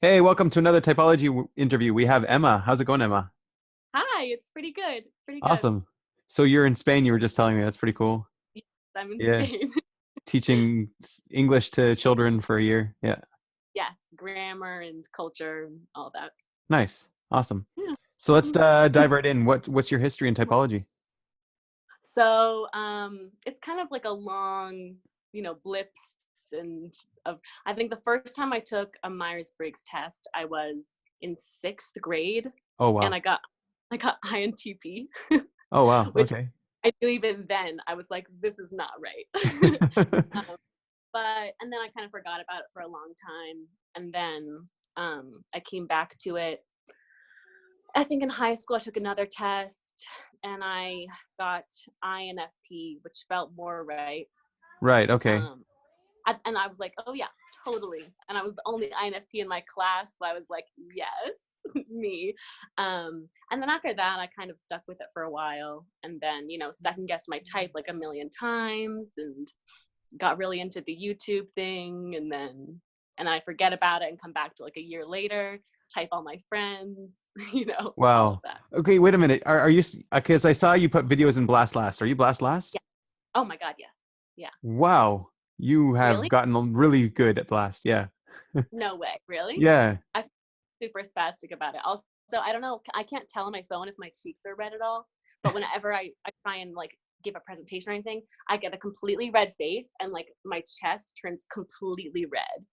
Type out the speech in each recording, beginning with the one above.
Hey, welcome to another typology interview. We have Emma. How's it going, Emma? Hi, it's pretty good. Pretty good. Awesome. So you're in Spain, you were just telling me. That's pretty cool. Yes, I'm in Yeah. Spain. Teaching English to children for a year. Yeah. Yes, grammar and culture and all that. Nice. Awesome. Yeah. So let's Mhm. dive right in. What's your history in typology? It's kind of like a long, blips and of I think the first time I took a Myers-Briggs test, I was in sixth grade Oh, and wow. I got INTP, Oh, wow. which Okay. I knew even then I was like, this is not right. um, but and then I kind of forgot about it for a long time. And then I came back to it. I think in high school I took another test and I got INFP, which felt more right. Right. Okay. Um, and I was like, oh yeah, totally. And I was the only INFP in my class, so I was like, yes, me. And then after that, I kind of stuck with it for a while, and then second guessed my type like a million times, and got really into the YouTube thing, and I forget about it and come back to like a year later, type all my friends, all of Wow. that. Okay, wait a minute. Are you, because I saw you put videos in Blast Last. Are you Blast Last? Yeah. Oh my God, yes. Yeah. Wow. You have Really? gotten really good at Blast. Yeah. No way. Really? Yeah. I feel super spastic about it. Also, I don't know. I can't tell on my phone if my cheeks are red at all. But whenever I try and like give a presentation or anything, I get a completely red face and like my chest turns completely red.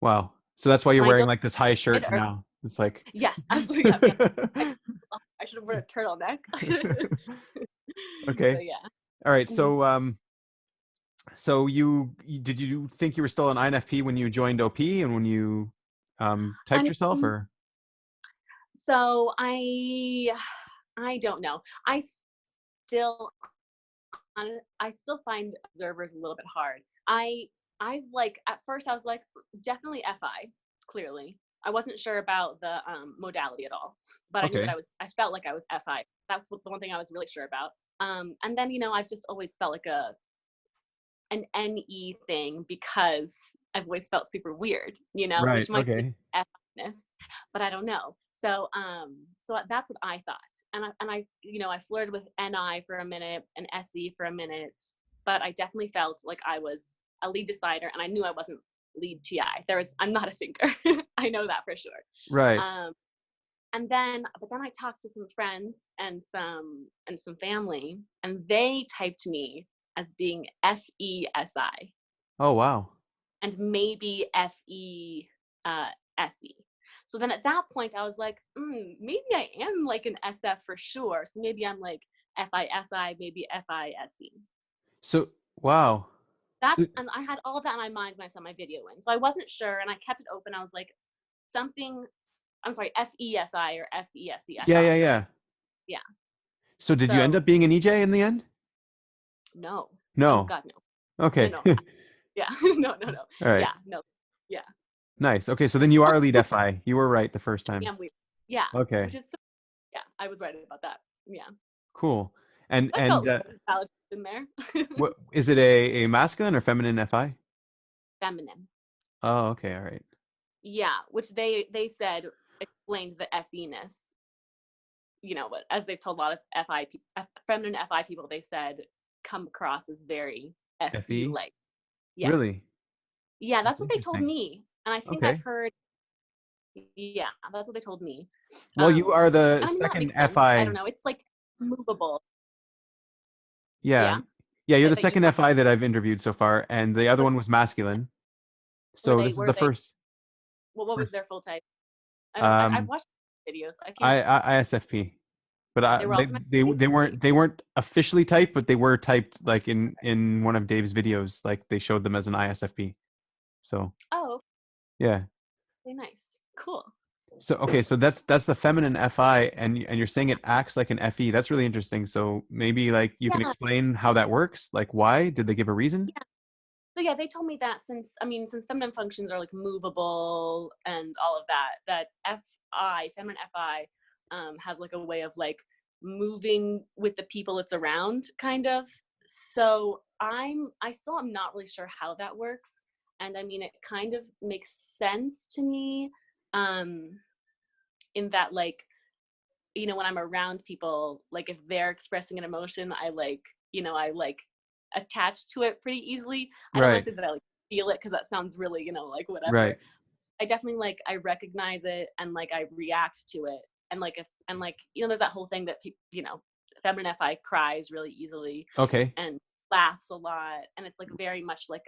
Wow. So that's why you're Kind wearing of like this high red shirt or now. It's like yeah, absolutely. Yeah, I should have worn a turtleneck. So okay. yeah. All right. Mhm. So did you think you were still an INFP when you joined OP and when you I typed yourself mean, or so I don't know. Still I still find observers a little bit hard. I like at first I was like definitely FI, clearly. I wasn't sure about the modality at all, but I knew that okay. I felt like I was FI. That's what the one thing I was really sure about. And then I've just always felt like an NE thing because I've always felt super weird, Right. which might seem Okay. FI-ness, but I don't know. So that's what I thought, I flirted with NI for a minute and SE for a minute, but I definitely felt like I was a lead decider, and I knew I wasn't lead TI. I'm not a thinker. I know that for sure. Right. Um, but then I talked to some friends and some family, and they typed me as being FESI Oh wow. and maybe FESE. So then at that point, I was like, maybe I am like an SF for sure. So maybe I'm like FISI, maybe FISE. So wow. So And I had all of that in my mind when I saw my video in. So I wasn't sure, and I kept it open. I was like, something. I'm sorry, FESI or FESE. I yeah, thought yeah, for a yeah. minute. Yeah. So did you end So up being an EJ in the end? no. Oh No. God, no. No, Okay. no. All Yeah. No, no, no. right. Yeah, no. Yeah. Nice. Okay, so then you are Also, a lead FI. You were right the first time. damn weird. Yeah. Okay. Which is yeah, I was right about that. Yeah. Cool. And I and felt valid in there. what is it, a masculine or feminine FI? Feminine. Oh, okay. All right. Yeah, which they said explained the FE-ness. But as they've told a lot of feminine FI people, they said come across as very FE FE? like. Yes. Really? Yeah, That's that's what they told interesting. me. And I think I've Okay. heard, yeah, that's what they told me. Well, you are the And I mean that second makes sense. I don't FI. know. It's like movable. Yeah. Yeah. Yeah, you're the That you second talked FI that I've interviewed so far, and the other with one was masculine. were So they this is were the they first what was first their full type? I've um watched videos. I can't. ISFP. But They were also they weren't officially typed, but they were typed like in one of Dave's videos, like they showed them as an ISFP. So, oh, yeah. okay, nice. Cool. So okay, so that's the feminine FI, and you're saying it acts like an FE. That's really interesting. So maybe like you can Yeah. explain how that works. Like why? Did they give a reason? Yeah. So yeah, they told me that since feminine functions are like movable and all of that, that feminine FI, has like a way of like moving with the people it's around, kind of. So I still am not really sure how that works, and I mean it kind of makes sense to me. um in that, like, when I'm around people, like if they're expressing an emotion, I like attach to it pretty easily. I don't want Right. to say that I like feel it, because that sounds really, like Right. whatever. I definitely, like, I recognize it, and like I react to it. And like, if and like, there's that whole thing that people, feminine FI cries really easily Okay. and laughs a lot, and it's like very much like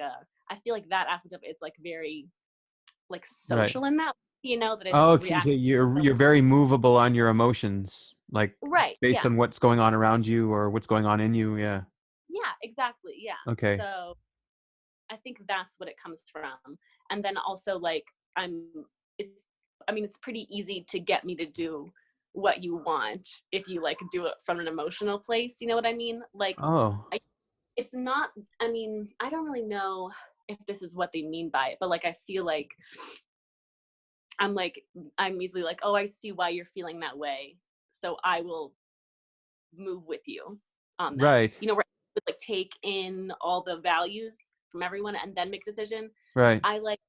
I feel like that aspect of it's like very like Right. social in that, that it's Oh, okay. react. You're very movable on your emotions, like Right. based Yeah. on what's going on around you or what's going on in you. Yeah. Yeah. Exactly. Yeah. Okay. So I think that's what it comes from. And then also, like, I'm it's it's pretty easy to get me to do what you want if you like do it from an emotional place, you know what I mean? Like, Oh, I it's not I don't really know if this is what they mean by it, but like I feel like I'm easily like, "Oh, I see why you're feeling that way. So I will move with you on that." right. Where I would, like, take in all the values from everyone and then make a decision. Right. I like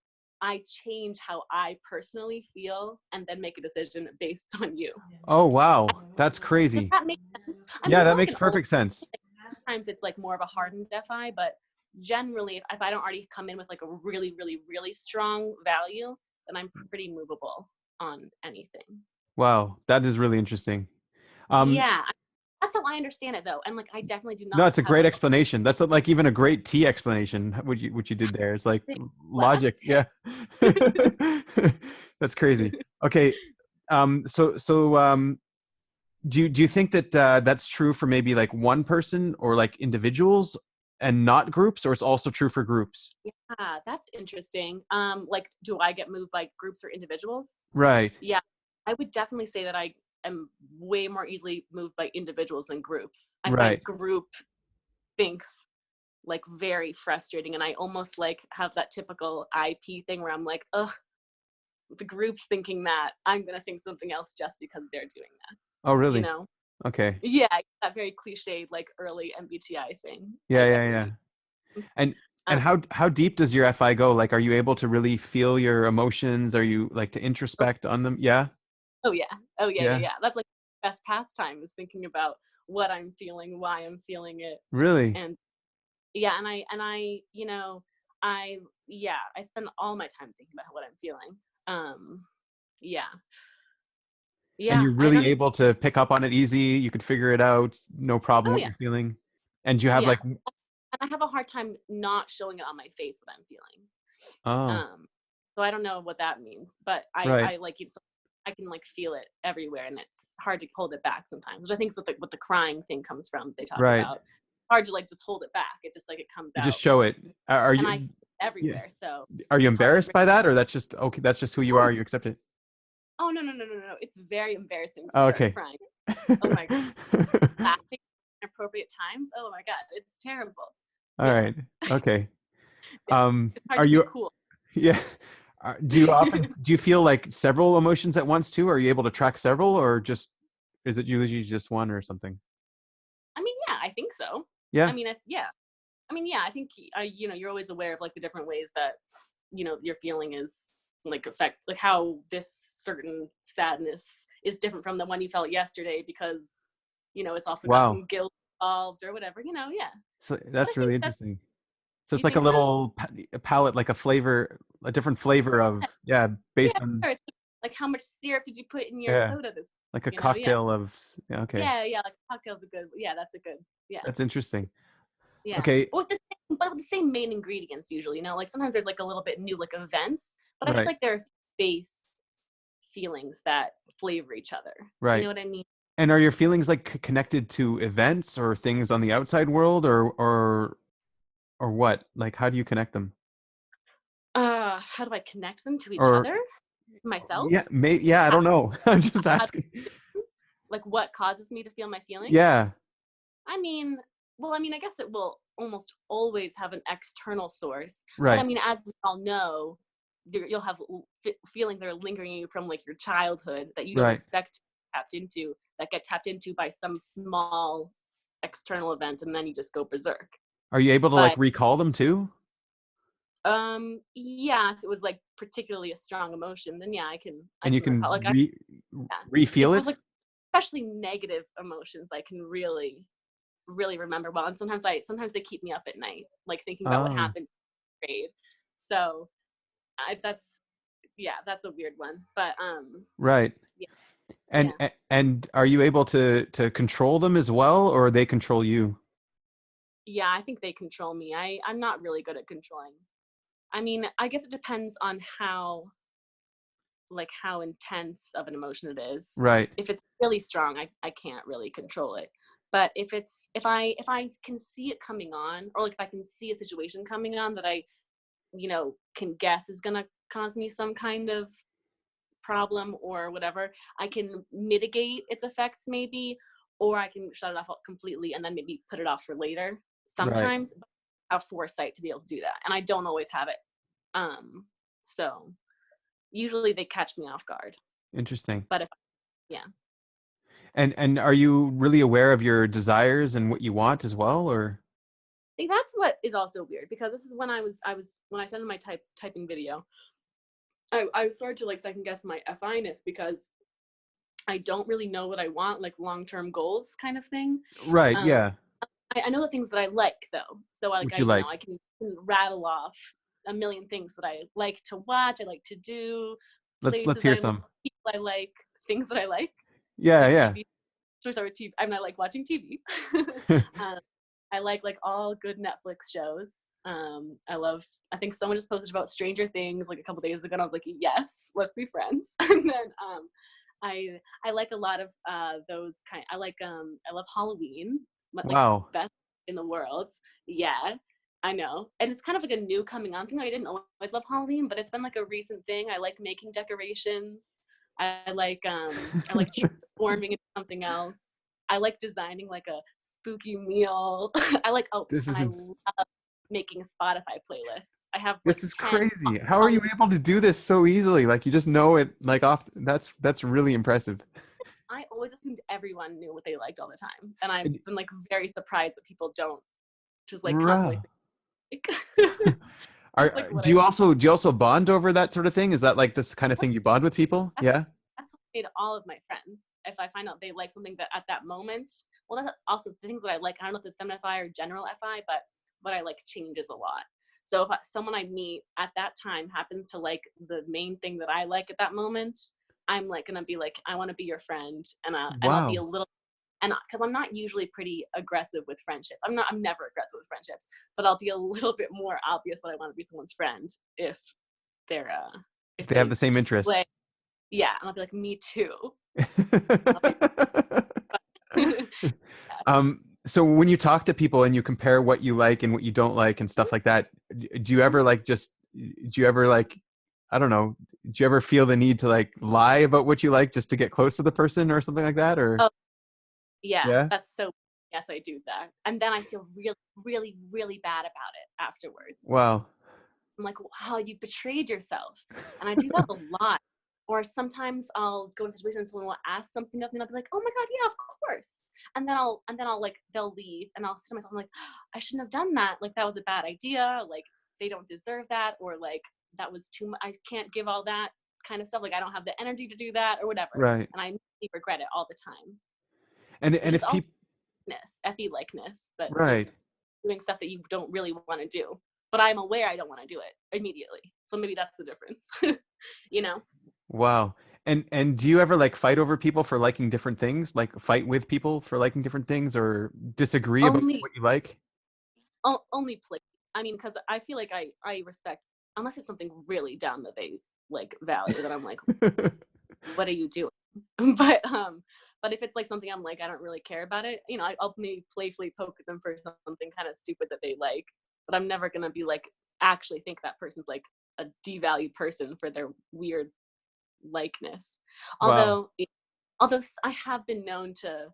I change how I personally feel and then make a decision based on you. Oh, wow. That's Does crazy. that make sense? Yeah, More that like makes an old, perfect sense. like, sometimes it's like more of a hardened FI, but generally, if I don't already come in with like a really, really, really strong value, then I'm pretty movable on anything. Wow, that is really interesting. Um, Yeah, that's how I understand it though, and like I definitely do no, not it's a have great like explanation. That's like even a great T explanation. What you did there. It's like a logic. blast. Yeah. That's crazy. Okay. So do you think that that's true for maybe like one person or like individuals and not groups, or it's also true for groups? Yeah, that's interesting. Like, do I get moved by groups or individuals? Right. Yeah, I would definitely say that I am way more easily moved by individuals than groups. I Right. find group thinks like very frustrating, and I almost like have that typical IP thing where I'm like, ugh, the group's thinking that, I'm gonna think something else just because they're doing that, Oh, you really? know? Okay. Yeah, that very cliched like early MBTI thing. I Yeah, yeah, yeah. definitely use. And Um, how deep does your FI go? Like, are you able to really feel your emotions? Are you like to introspect on them? Yeah. oh yeah, oh yeah, yeah, Yeah. yeah. That's like best pastime is thinking about what I'm feeling, why I'm feeling it, Really? and yeah, and I, I yeah, I spend all my time thinking about what I'm feeling. Um, yeah, And yeah, you're I really don't even. able to pick up on it easy. You could figure it out. No problem Oh what yeah, you're feeling. And you have yeah, like, and I have a hard time not showing it on my face what I'm feeling. oh, Um, so I don't know what that means, but right, I like it. So I can like feel it everywhere, and it's hard to hold it back sometimes. Which I think is what the crying thing comes from. They talk right. about hard to like just hold it back. It just like it comes You just out, show it. Are and I feel you, it yeah. everywhere. So Are you it's hard to. embarrassed by that, or that's just okay? That's just who you Oh, are. You accept it. oh no, no, no, no, no! It's very embarrassing to Oh, start okay. crying. Oh my god, laughing at inappropriate times. Oh my god, it's terrible. All Yeah, right. Okay. yeah. It's hard Are to be you? cool. Yeah. Do you feel like several emotions at once too? Are you able to track several, or just is it usually just one or something? I mean, yeah, I think so. Yeah. Yeah. Yeah, I think you're always aware of like the different ways that your feeling is like affect like how this certain sadness is different from the one you felt yesterday because it's also got Wow. some guilt involved or whatever. Yeah. So But I that's think really that's. interesting. So Do it's you like a think so? little a palette, like a flavor, a different flavor of yeah, Yeah. based on Sure. Like how much syrup did you put in your yeah, soda this? like a Yeah. cocktail of yeah, okay, Yeah. Yeah. Like cocktails are good. Yeah, that's a good. Yeah. that's interesting. Yeah. Okay, But with the same main ingredients usually. Like sometimes there's like a little bit new like events, but I feel right, like there are base feelings that flavor each other. You know right. what I mean? And are your feelings like connected to events or things on the outside world, or what? Like, how do you connect them? How do I connect them to each Or other? Myself? yeah, yeah, I How, don't know. I'm just how asking. like what causes me to feel my feelings? Yeah, I mean, well, I guess it will almost always have an external source. But right. as we all know, you'll have feelings that are lingering you from like your childhood that you don't Right. expect to be tapped into, that get tapped into by some small external event, and then you just go berserk. Are you able to like But recall them too? Yeah, if it was like particularly a strong emotion, then yeah, I And you can recall. can Like yeah. If re-feel it was it? like especially negative emotions, I can really remember well. And sometimes they keep me up at night, like thinking about what Oh, happened in grade. So that's yeah, that's a weird one. But right. yeah, And yeah. and are you able to control them as well, or they control you? Yeah, I think they control me. I'm not really good at controlling. I mean, I guess it depends on how intense of an emotion it is. Right. If it's really strong, I can't really control it. But if I can see it coming on, or like if I can see a situation coming on that I, can guess is gonna cause me some kind of problem or whatever, I can mitigate its effects maybe, or I can shut it off completely and then maybe put it off for later. Right. Sometimes I have foresight to be able to do that, and I don't always have it. So usually they catch me off guard. Interesting. But if yeah, And are you really aware of your desires and what you want as well, or? see, that's what is also weird because this is when when I sent in my typing video, I started to like second guess my FI-ness because I don't really know what I want, like long term goals kind of thing. Right, Um, yeah. I know the things that I like though, so like What you like. I can rattle off a million things that I like to watch, I like to do, Let's places hear I like, some. people I like, things that I Yeah, like yeah. TV. Should we start with TV? I mean, I like watching TV. um, I like all good Netflix shows. I love. I think someone just posted about Stranger Things like a couple days ago, and I was like, yes, let's be friends. And then I like a lot of those kind. I love Halloween, but like Wow. best in the world. Yeah, I know, and it's kind of like a new coming on thing. I didn't always love Halloween, but it's been like a recent thing. I like making decorations. I like transforming into something else. I like designing like a spooky meal. This And is I love making Spotify playlists. I have like this is 10 crazy. How are you songs. able to do this so easily? Like you just know it like off that's really impressive. I always assumed everyone knew what they liked all the time. And I've And- been like very surprised that people don't just like constantly Right. think that's like what Do I you also bond over that sort of thing? Is that like this kind of thing you bond with people? that's Yeah. that's what made all of my friends. If I find out they like something that at that moment, well, that's also the things that I like. I don't know if it's feminine FI or general FI, but what I like changes a lot. So if someone I meet at that time happens to like the main thing that I like at that moment, I'm like gonna be like, I want to be your friend, and I'll be a Wow. little, and because I'm not usually pretty aggressive with friendships. I'm never aggressive with friendships, but I'll be a little bit more obvious that I want to be someone's friend if they're if They have they the same display, interests. yeah, and I'll be like, me too. I'll be yeah. So when you talk to people and you compare what you like and what you don't like and stuff like that, do you ever like just do you ever like I don't know, do you ever feel the need to like lie about what you like just to get close to the person or something like that or Oh yeah, yeah? that's so, yes, I do that. And then I feel really, really, really bad about it afterwards. Wow. I'm like, wow, you betrayed yourself. And I do that a lot. Or sometimes I'll go into a situation and someone will ask something of me and I'll be like, oh my God, yeah, of course. And then I'll like, they'll leave and I'll say to myself, I'm like, oh, I shouldn't have done that. Like that was a bad idea. Like they don't deserve that. Or like that was too much. I can't give all that kind of stuff. Like I don't have the energy to do that or whatever. Right. And I regret it all the time, which And is if also people FE likeness, that like right. doing stuff that you don't really want to do. But I'm aware I don't want to do it immediately. So maybe that's the difference. you know? Wow. And do you ever like fight over people for liking different things? Like fight with people for liking different things or disagree about Only what you like? only play. I mean, because I feel like I respect, unless it's something really dumb that they like value, that I'm like, what are you doing? but um but if it's like something I'm like, I don't really care about it, I'll maybe playfully poke at them for something kind of stupid that they like, but I'm never gonna be like actually think that person's like a devalued person for their weird likeness. Wow. Although I have been known to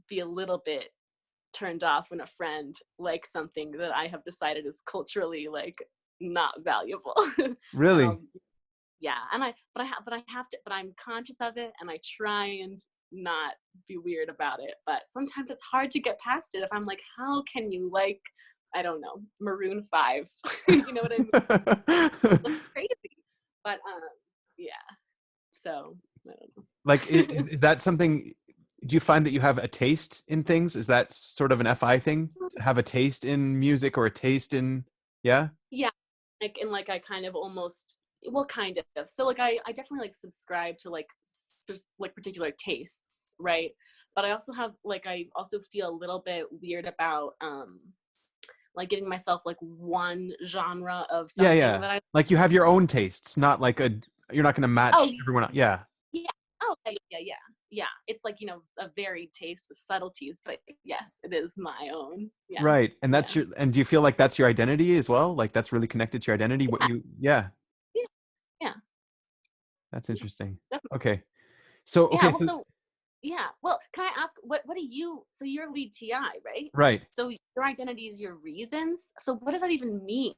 be a little bit turned off when a friend likes something that I have decided is culturally like not valuable. and Really? I'll yeah, and I have to, but I'm conscious of it and I try and not be weird about it. But sometimes it's hard to get past it if I'm like, how can you like I don't know, Maroon 5. You know what I mean? It's crazy. But yeah. So I don't know. Like, is that something? Do you find that you have a taste in things? Is that sort of an FI thing? To have a taste in music or a taste in, yeah? Yeah, like, and like I kind of almost, well, kind of. So like I definitely like subscribe to like like particular tastes, right? But I also have like I also feel a little bit weird about like giving myself like one genre of Yeah, something yeah. that I. Like you have your own tastes, not like you're not going to Oh match everyone else. Yeah. yeah. Oh yeah. Yeah. It's like, a varied taste with subtleties, but yes, it is my own. Yeah. Right. And Yeah. and do you feel like that's your identity as well? Like that's really connected to your identity? What Yeah. yeah, Yeah. Yeah. that's interesting. Definitely. Okay. So, Yeah. okay. Well, So, so yeah. Well, can I ask what do you, so you're lead TI, right? right. So your identity is your reasons. So what does that even mean?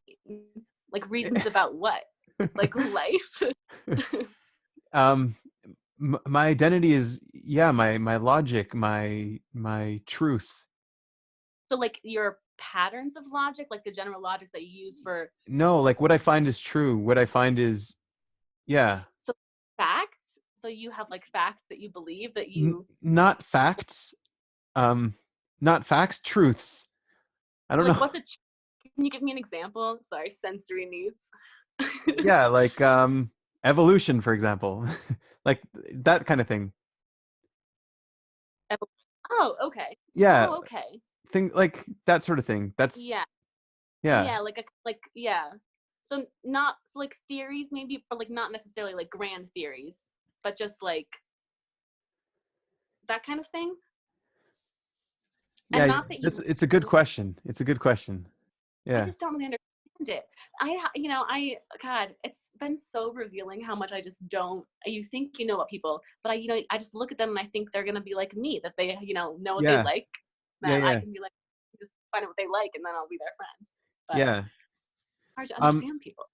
Like reasons about what? Like life? um, my identity is, yeah, my logic, my truth. So like your patterns of logic, like the general logic that you use for, No, like what I find is true. What I find is, yeah, so facts. So you have like facts that you believe that you, not facts. Um, not facts, truths. I don't like know. what's a, can you give me an example? Sorry, sensory needs. Yeah, like evolution, for example. Like that kind of thing. Oh, okay. Yeah, Oh, okay. thing like that sort of thing. That's, Yeah. yeah. Yeah, like yeah. So not, so like theories maybe, but like not necessarily like grand theories, but just like that kind of thing. And Yeah, not that this you, it's a good question. It's a good question. I Yeah. just don't really understand it. God, it's been so revealing how much I just don't. You think you know what people, but I just look at them and I think they're gonna be like me, that they, know what they Yeah. like, Yeah, that I yeah. can be like, just find out what they like, and then I'll be their friend. But Yeah. hard to Um understand people.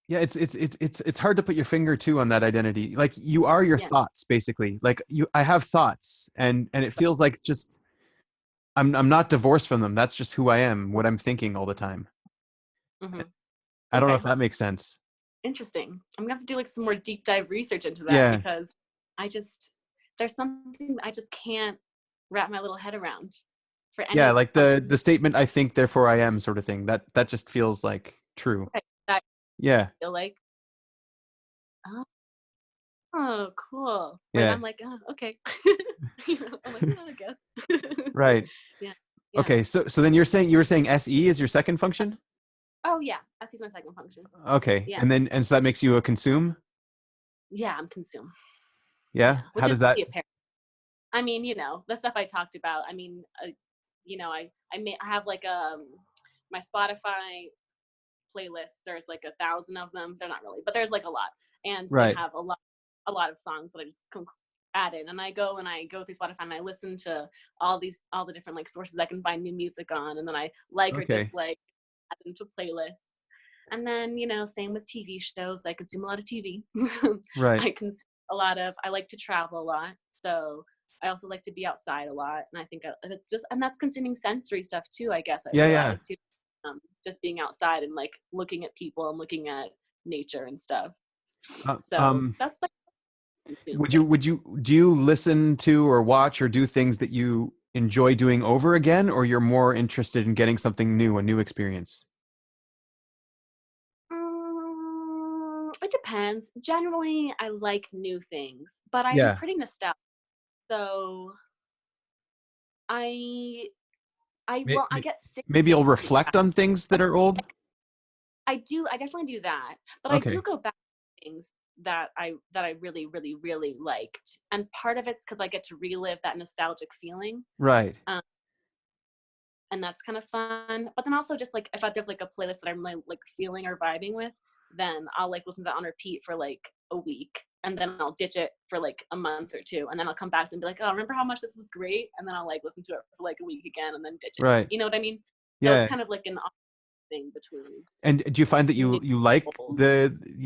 yeah, it's hard to put your finger too on that identity. Like you are your Yeah. thoughts basically. Like I have thoughts and it feels like just I'm not divorced from them. That's just who I am, what I'm thinking all the time. Hmm. I don't know if Okay. that makes sense. Interesting. I'm gonna have to do like some more deep dive research into that, Yeah. because I just, there's something I just can't wrap my little head around for Yeah, any like function. the statement "I think therefore I am" sort of thing. That just feels like true. Okay, that Yeah. I feel like, oh, cool. Like Yeah. I'm like, oh, okay. I'm like, oh, I guess. Right. Yeah, yeah. Okay. So then you were saying SE is your second function? Oh yeah, that's my second function. Okay. Yeah, And so that makes you a consume? yeah. I'm consumed. Yeah. Yeah, How which is does that? pretty apparent. I mean, the stuff I talked about. I mean, I have like my Spotify playlist. There's like 1,000 of them. They're not really, but there's like a lot, and they Right. have a lot of songs that I just added. And I go through Spotify and I listen to all the different like sources I can find new music on, and then I like or Okay. dislike, add them to playlists. And then, same with TV shows. I consume a lot of TV. Right. I consume a lot of. I like to travel a lot, so I also like to be outside a lot. And I think it's just, and that's consuming sensory stuff too. I guess I Yeah, yeah. realized, just being outside and like looking at people and looking at nature and stuff. Uh, So um that's like consume would you things. would you do you listen to or watch or do things that you enjoy doing over again, or you're more interested in getting something new, a new experience? It depends. Generally, I like new things, but I'm Yeah. pretty nostalgic. So I May- I may- get sick of Maybe you'll things pretty reflect fast. on things that But are old. I do. I definitely do that. But I do Okay. go back to things that I really, really, really liked, and part of it's because I get to relive that nostalgic feeling, Right. um, and that's kind of fun. But then also just like if there's like a playlist that I'm like feeling or vibing with, then I'll like listen to that on repeat for like a week, and then I'll ditch it for like a month or two, and then I'll come back and be like, oh, remember how much this was great, and then I'll like listen to it for like a week again, and then ditch it. Right. You know what I mean? So it's Yeah. kind of like an off thing between And do you find that new old. you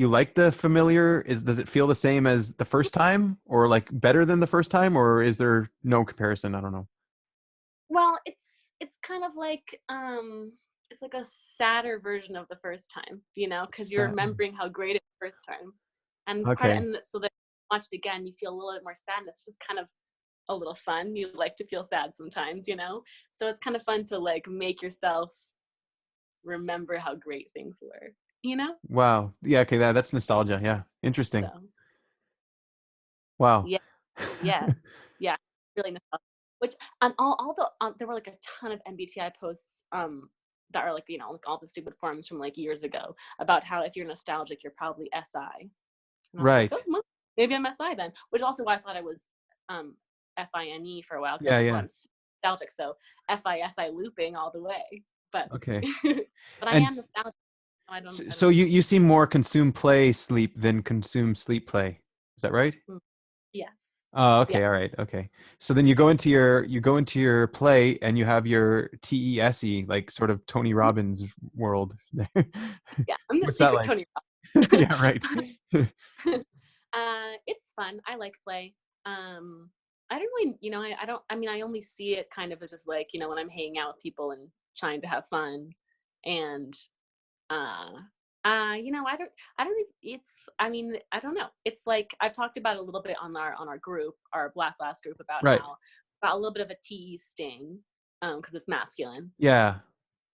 like the familiar? Does it feel the same as the first time, or like better than the first time, or is there no comparison? I don't know. Well, it's kind of like it's like a sadder version of the first time, you know, because you're Sad. remembering how great it was the first time, and Okay. and so that watched again, you feel a little bit more sadness. It's just kind of a little fun. You like to feel sad sometimes, you know, so it's kind of fun to like make yourself remember how great things were, you know. Wow. Yeah. Okay. That's nostalgia. Yeah. Interesting. So Wow. yeah, yes, yeah, really nostalgic. Which on all the there were like a ton of MBTI posts that are like, you know, like all the stupid forums from like years ago about how if you're nostalgic you're probably SI, and I was like, oh Right. well, maybe I'm SI then, which is also why I thought I was um FINE for a while, because I was Yeah. like, well, Yeah. I'm nostalgic, so FISI looping all the way, but Okay. but I And am nostalgic. I so don't you seem more consume play sleep than consume sleep play. Is that right? mm, yeah, Oh, yeah, okay. All right. Okay. So then you go into your play and you have your TESE, like sort of Tony mhm, Robbins world. yeah, I'm the What's that secret like? Tony Yeah, right. It's fun. I like play. Um, I don't really, you know, I don't, I mean, I only see it kind of as just like, you know, when I'm hanging out with people and trying to have fun. And, uh, you know, I don't think it's, I mean, I don't know. It's like, I've talked about it a little bit on our group, our Blast group, about Right. how, about a little bit of a T sting, cause it's masculine. Yeah.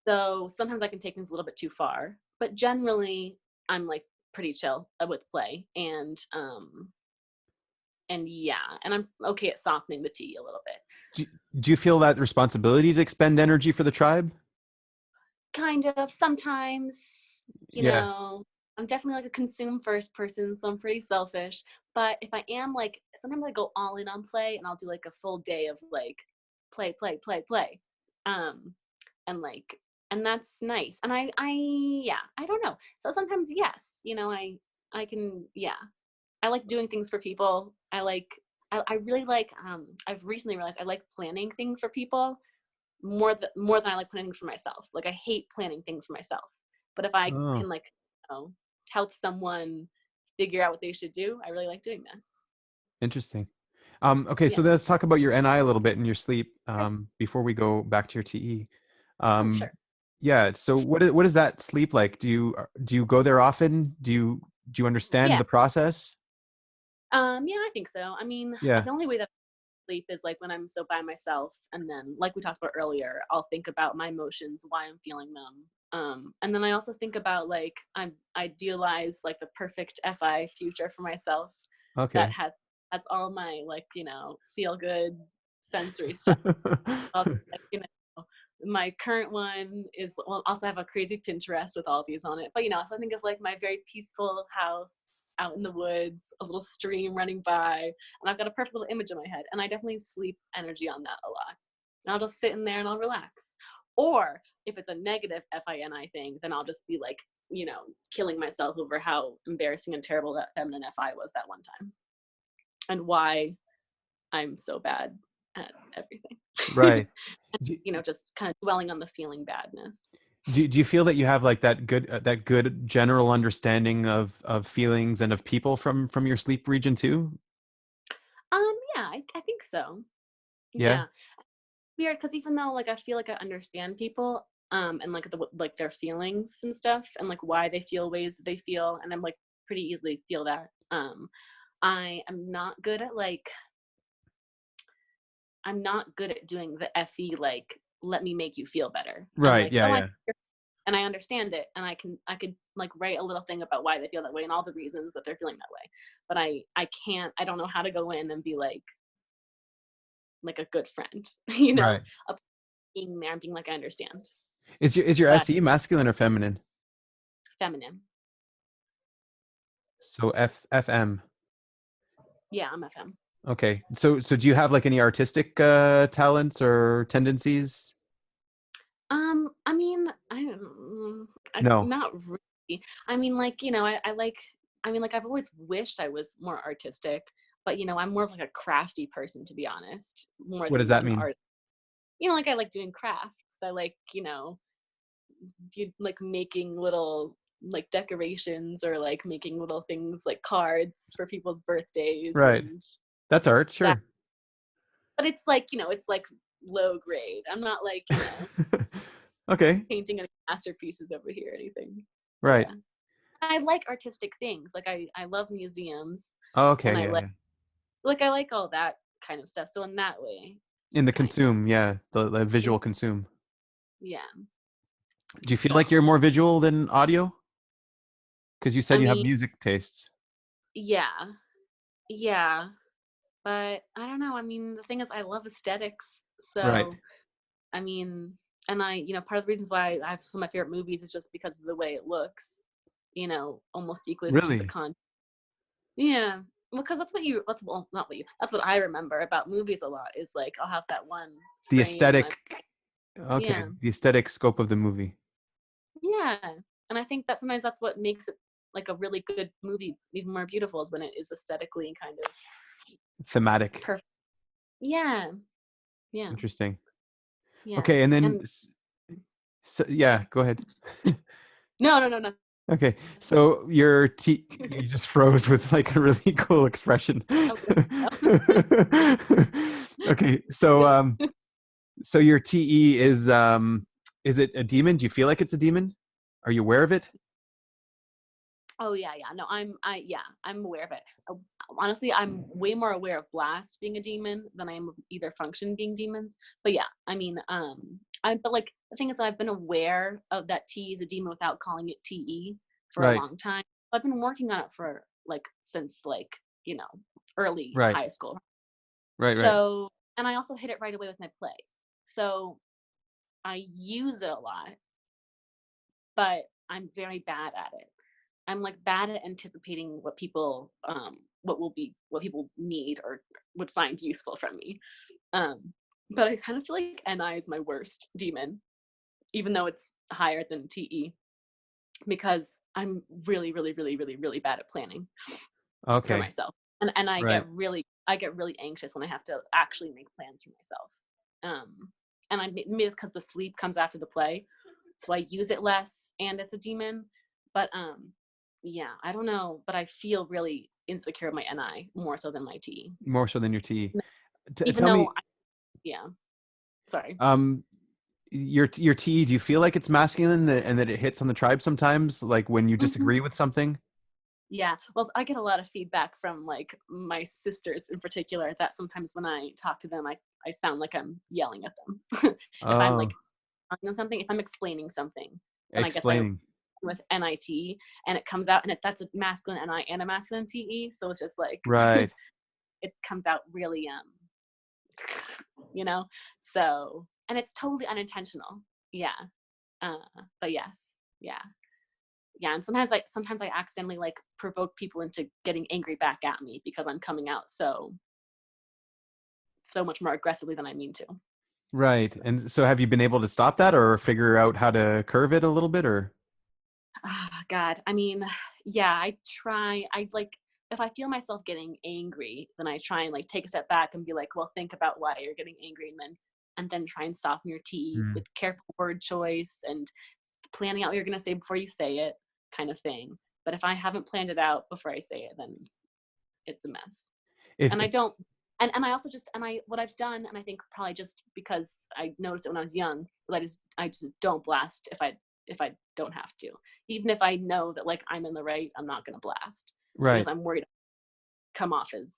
So sometimes I can take things a little bit too far, but generally I'm like pretty chill with play, and yeah, and I'm okay at softening the tea a little bit. Do, do you feel that responsibility to expend energy for the tribe? Kind of sometimes, you Yeah. know, I'm definitely like a consume first person, so I'm pretty selfish. But if I am like, sometimes I go all in on play and I'll do like a full day of like play, play, play, play. Um, and like, and that's nice. And yeah, I don't know. So sometimes, yes, you know, I can, yeah, I like doing things for people. I really like, I've recently realized I like planning things for people more than I like planning things for myself. Like I hate planning things for myself. But if I Oh, can like, you know, help someone figure out what they should do, I really like doing that. interesting. Okay, Yeah. so let's talk about your NI a little bit and your sleep Sure. before we go back to your TE. Oh, Um, sure. yeah, so what is that sleep like? Do you go there often? Do you understand Yeah. the process? Yeah, I think so. I mean, Yeah. the only way that I sleep is like when I'm so by myself, and then like we talked about earlier, I'll think about my emotions, why I'm feeling them. And then I also think about like I idealize like the perfect FI future for myself that Okay. has all my like, you know, feel good sensory stuff. Also, like, you know, my current one is, well, also have a crazy Pinterest with all these on it. But you know, so I think of like my very peaceful house out in the woods, a little stream running by, and I've got a perfect little image in my head. And I definitely sleep energy on that a lot. And I'll just sit in there and I'll relax. Or if it's a negative FINI thing, then I'll just be like, you know, killing myself over how embarrassing and terrible that feminine FI was that one time, and why I'm so bad at everything. Right. Do, You know, just kind of dwelling on the feeling badness. do you feel that you have like that good general understanding of feelings and of people from your sleep region too? Yeah, I think so. Yeah. Yeah, weird because even though like I feel like I understand people, and like like their feelings and stuff, and like why they feel ways that they feel, and I'm like pretty easily feel that. I am not good at like I'm not good at doing the FE like let me make you feel better. I'm Right. like, Yeah, oh, yeah. and I understand it, and I could like write a little thing about why they feel that way and all the reasons that they're feeling that way. But I can't, I don't know how to go in and be like a good friend, you know, Right. being there and being like I understand. Is your But SE masculine or feminine? feminine. So FM. Yeah, I'm FM. Okay. So do you have like any artistic talents or tendencies? I mean, I don't, No. not really. I mean, like, you know, I like, I mean, like, I've always wished I was more artistic, but, you know, I'm more of like a crafty person, to be honest, more What does than that an mean? art. You know, like, I like doing crafts. I like, you know, you like making little like decorations or like making little things like cards for people's birthdays Right. and That's art, that. sure. But it's like, you know, it's like low grade. I'm not like, Okay. painting any masterpieces over here or anything. But Right. yeah. I like artistic things. Like I love museums, Oh, and okay. Yeah. Yeah. I like all that kind of stuff. So in that way, In the kind of. consume, yeah, the Yeah. visual consume. Yeah. Do you feel like So you're more visual than audio? Because you I said you have mean, music tastes. yeah. Yeah. But I don't know. I mean, the thing is I love aesthetics. Right. So I mean, and part of the reasons why I have some of my favorite movies is just because of the way it looks, almost equally as much as the Really? content. Yeah. Because well, not what you, that's what I remember about movies a lot is like, I'll have that one The frame and aesthetic. Okay. yeah, The aesthetic scope of the movie. yeah. And I think that sometimes that's what makes it like a really good movie even more beautiful is when it is aesthetically kind of Thematic. perfect. Yeah. Yeah. Interesting. Yeah. Okay, and then And so, yeah, go ahead. no, no, no, no. Okay, so you just froze with like a really cool expression. Oh, no. Okay, so your TE is it a demon? Do you feel like it's a demon? Are you aware of it? Oh yeah, yeah. No, I'm aware of it. Honestly, I'm way more aware of Blast being a demon than I am of either Function being demons. But yeah, I mean, but like the thing is, I've been aware of that T is a demon without calling it TE for a Right, long time. I've been working on it for like since like early right, high school. right, right. So, and I also hit it right away with my play. So I use it a lot, but I'm very bad at it. I'm like bad at anticipating what people need or would find useful from me. But I kind of feel like NI is my worst demon, even though it's higher than TE, because I'm really, really, really, really, really bad at planning for Okay, myself. And right, I get really anxious when I have to actually make plans for myself. And maybe it's because the sleep comes after the play, so I use it less, and it's a demon. But yeah, I don't know, but I feel really insecure in my NI more so than my T. more so than your TE. Even Tell though, me, yeah, sorry. um, your TE. Do you feel like it's masculine and that it hits on the tribe sometimes, like when you Hmm. disagree with something? Yeah, well, I get a lot of feedback from like my sisters in particular that sometimes when I talk to them, I sound like I'm yelling at them. If I'm Oh, like talking on something, if I'm explaining something, then I guess I explaining. with NIT and it comes out and that's a masculine NI and a masculine TE, so it's just like Right. it comes out really you know so and it's totally unintentional. Yeah. uh but yes. Yeah. Yeah, and sometimes I accidentally like provoke people into getting angry back at me because I'm coming out so much more aggressively than I mean to. Right. And so have you been able to stop that or figure out how to curve it a little bit or? Ah, God, I mean, yeah, I like if I feel myself getting angry, then I try and like take a step back and be like, well, think about why you're getting angry, and then try and soften your tea Hmm. with careful word choice and planning out what you're gonna say before you say it, kind of thing. But if I haven't planned it out before I say it, then it's a mess. And I If don't and I also just and I what I've done, and I think probably just because I noticed it when I was young, I just don't blast if I don't have to. Even if I know that like I'm in the right, I'm not gonna blast because right. I'm worried I come off as,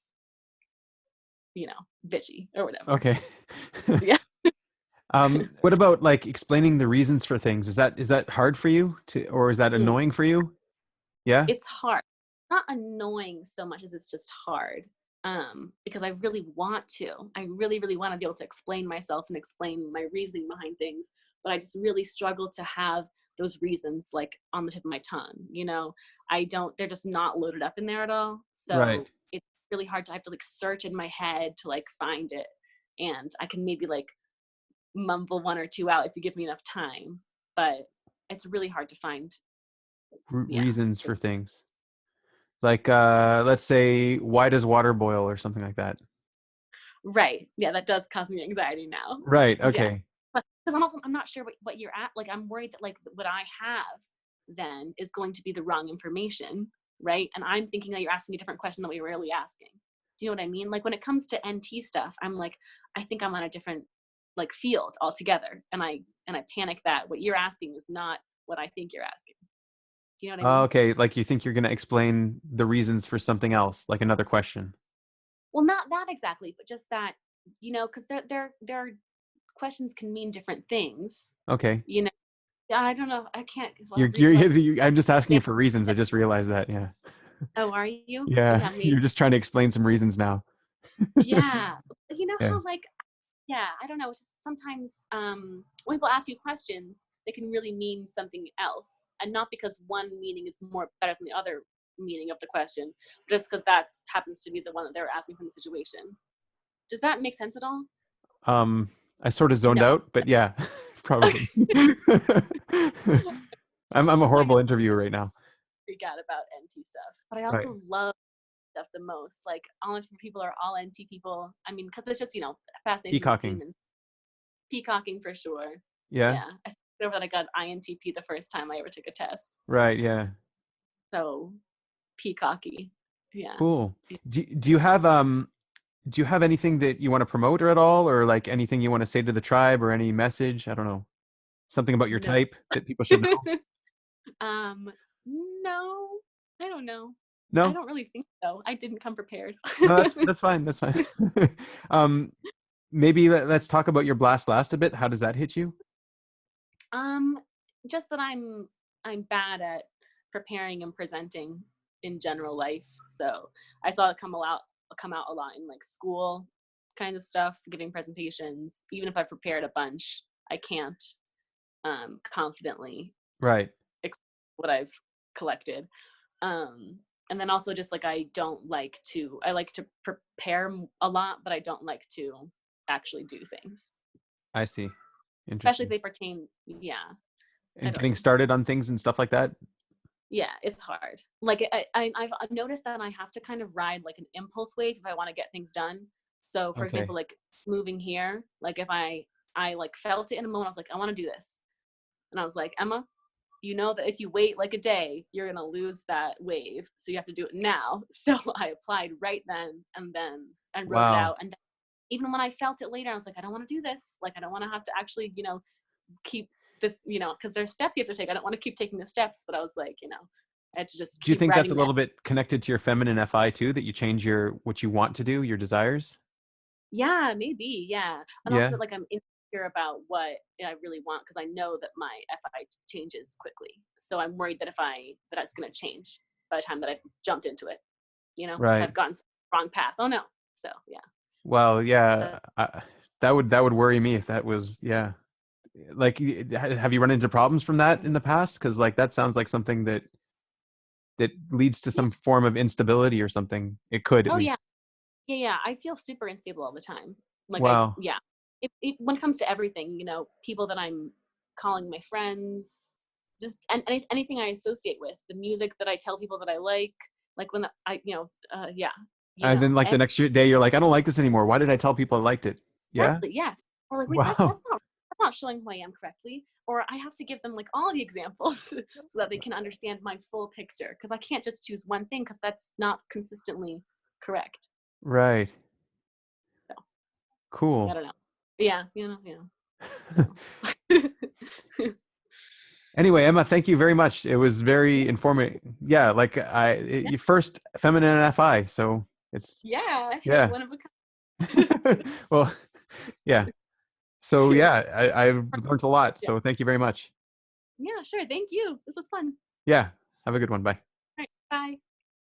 bitchy or whatever. Okay. Yeah. What about like explaining the reasons for things? Is that hard for you to, or is that Mm. annoying for you? Yeah. It's hard. Not annoying so much as it's just hard. Because I really want to. I really, really want to be able to explain myself and explain my reasoning behind things, but I just really struggle to have those reasons like on the tip of my tongue. I don't. They're just not loaded up in there at all. Right. So it's really hard to I have to like search in my head to like find it, and I can maybe like mumble one or two out if you give me enough time, but it's really hard to find. Yeah. Reasons for things. Like let's say why does water boil or something like that. Right. Yeah, that does cause me anxiety now. Right. Yeah. Okay. But because I'm not sure what you're at. Like I'm worried that like what I have then is going to be the wrong information, right? And I'm thinking that you're asking a different question than we were really asking. Do you know what I mean? Like when it comes to NT stuff, I'm like, I think I'm on a different like field altogether, and I panic that what you're asking is not what I think you're asking. Do you know what I Oh, mean? okay, like you think you're going to explain the reasons for something else, like another question. Well, not that exactly, but just that, because their questions can mean different things. Okay. You know, I don't know. I can't. Well, You're like, I'm just asking you for reasons. I just realized that. Yeah. oh, are you? Yeah. Yeah, maybe. You're just trying to explain some reasons now. Yeah, you know Yeah. how like, yeah, I don't know. It's just sometimes when people ask you questions, they can really mean something else, and not because one meaning is more better than the other meaning of the question, just because that happens to be the one that they're asking from the situation. Does that make sense at all? Um, I sort of zoned No. out, but yeah, probably. I'm a Sometimes I horrible interviewer right now. freak out about NT stuff, but I Right. also love stuff the most. Like all NT people are all NT people. I mean, because it's just fascination with Peacocking. humans. Peacocking for sure. Yeah. Yeah, I still over that I got INTP the first time I ever took a test. Right. Yeah. So peacocky. Yeah. Cool. Do you have anything that you want to promote or at all, or like anything you want to say to the tribe or any message? I don't know. Something about your No. type that people should know? um, no, I don't know. I No? don't really think so. I didn't come prepared. No, that's fine. That's fine. um, maybe let's talk about your blast last a bit. How does that hit you? um, just that I'm bad at preparing and presenting in general life. So I saw it come out a lot in like school kind of stuff, giving presentations. Even if I prepared a bunch, I can't confidently Right. explain what I've collected. Um, and then also just like I like to prepare a lot, but I don't like to actually do things, I see. especially if Interesting. they pertain. Yeah, I And don't getting know. started on things and stuff like that? Yeah, it's hard. Like I've noticed that I have to kind of ride like an impulse wave if I want to get things done. So for Okay. example, like moving here, like if I like felt it in a moment, I was like, I want to do this, and I was like, Emma, you know that if you wait like a day, you're gonna lose that wave. So you have to do it now. So I applied right then and wrote it Wow. out. And then, even when I felt it later, I was like, I don't want to do this. Like I don't want to have to actually, keep this, because there's steps you have to take. I don't want to keep taking the steps, but I was like, I had to just Do you keep think that's a writing that. little bit connected to your feminine FI too, that you change your what you want to do, your desires? Yeah, maybe. Yeah. And also Yeah. that like I'm insecure about what I really want because I know that my FI changes quickly. So I'm worried that that it's going to change by the time that I've jumped into it. If Right. I've gone wrong path. Oh no. So yeah. Well, Uh, yeah, that would worry me if that was, yeah. Like, have you run into problems from that in the past? Because like that sounds like something that leads to yeah. some form of instability or something. It could at Oh yeah. least. Yeah, yeah. I feel super unstable all the time. Like Wow. yeah. When it comes to everything, people that I'm calling my friends, just and anything I associate with the music that I tell people that I like when yeah, And then like the next day, you're like, I don't like this anymore. Why did I tell people I liked it? Yeah. exactly, yes. Or like, wait, Wow. that's not showing who I am correctly. Or I have to give them like all the examples so that they can understand my full picture. Because I can't just choose one thing because that's not consistently correct. Right. So I Cool. don't know. Yeah, so Anyway, Emma, thank you very much. It was yeah, very informative. Yeah, like you first feminine FI, so it's yeah, hey, yeah. one of a kind. Well, yeah. So yeah, I've learned a lot. Yeah, So thank you very much. yeah, sure. Thank you. This was fun. Yeah. Have a good one. Bye. All right, bye.